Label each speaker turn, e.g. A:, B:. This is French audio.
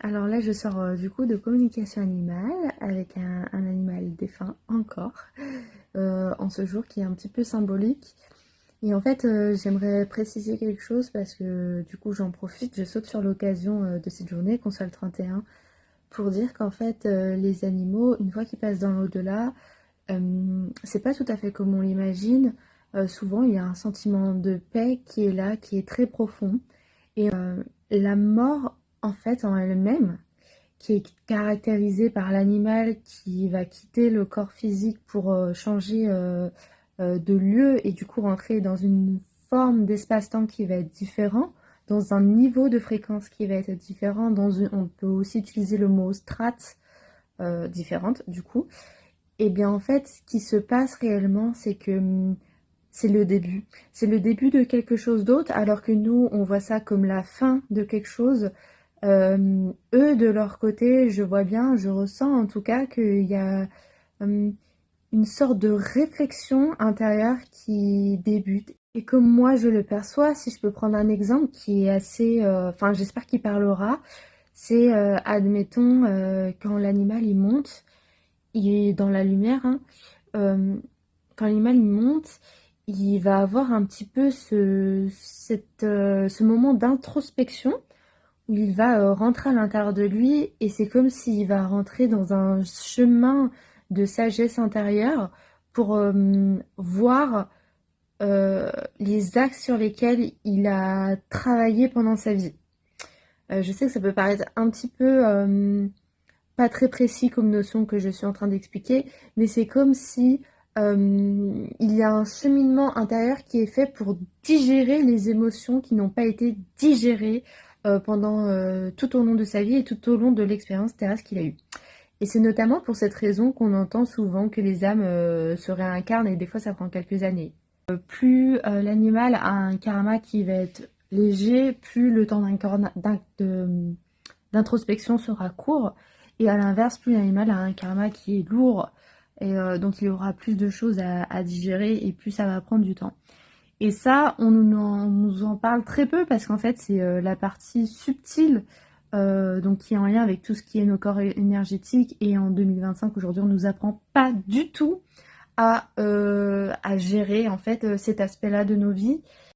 A: Alors là, je sors du coup de communication animale avec un animal défunt encore, en ce jour qui est un petit peu symbolique. Et en fait, j'aimerais préciser quelque chose parce que du coup, j'en profite, je saute sur l'occasion de cette journée, qu'on soit le 31, pour dire qu'en fait, les animaux, une fois qu'ils passent dans l'au-delà, c'est pas tout à fait comme on l'imagine. Souvent, il y a un sentiment de paix qui est là, qui est très profond. Et la mort, en fait, en elle-même, qui est caractérisée par l'animal qui va quitter le corps physique pour changer de lieu et du coup rentrer dans une forme d'espace-temps qui va être différent, dans un niveau de fréquence qui va être différent, on peut aussi utiliser le mot strate différente du coup. Et bien en fait, ce qui se passe réellement, c'est que c'est le début. C'est le début de quelque chose d'autre, alors que nous, on voit ça comme la fin de quelque chose. Eux, de leur côté, je vois bien, je ressens en tout cas qu'il y a euh, une sorte de réflexion intérieure qui débute. Et comme moi je le perçois, si je peux prendre un exemple qui est assez, enfin j'espère qu'il parlera, c'est admettons quand l'animal il monte, il est dans la lumière, hein, euh, quand l'animal il monte, il va avoir un petit peu ce moment d'introspection où il va rentrer à l'intérieur de lui et c'est comme s'il va rentrer dans un chemin de sagesse intérieure pour voir les axes sur lesquels il a travaillé pendant sa vie. Je sais que ça peut paraître un petit peu pas très précis comme notion que je suis en train d'expliquer, mais c'est comme si il y a un cheminement intérieur qui est fait pour digérer les émotions qui n'ont pas été digérées pendant tout au long de sa vie et tout au long de l'expérience terrestre qu'il a eue. Et c'est notamment pour cette raison qu'on entend souvent que les âmes se réincarnent et des fois ça prend quelques années. Plus l'animal a un karma qui va être léger, plus le temps d'introspection sera court. Et à l'inverse, plus l'animal a un karma qui est lourd, et donc il y aura plus de choses à digérer et plus ça va prendre du temps. Et ça, nous en parle très peu parce qu'en fait, c'est la partie subtile, donc qui est en lien avec tout ce qui est nos corps énergétiques. Et en 2025, aujourd'hui, on nous apprend pas du tout à gérer en fait cet aspect-là de nos vies.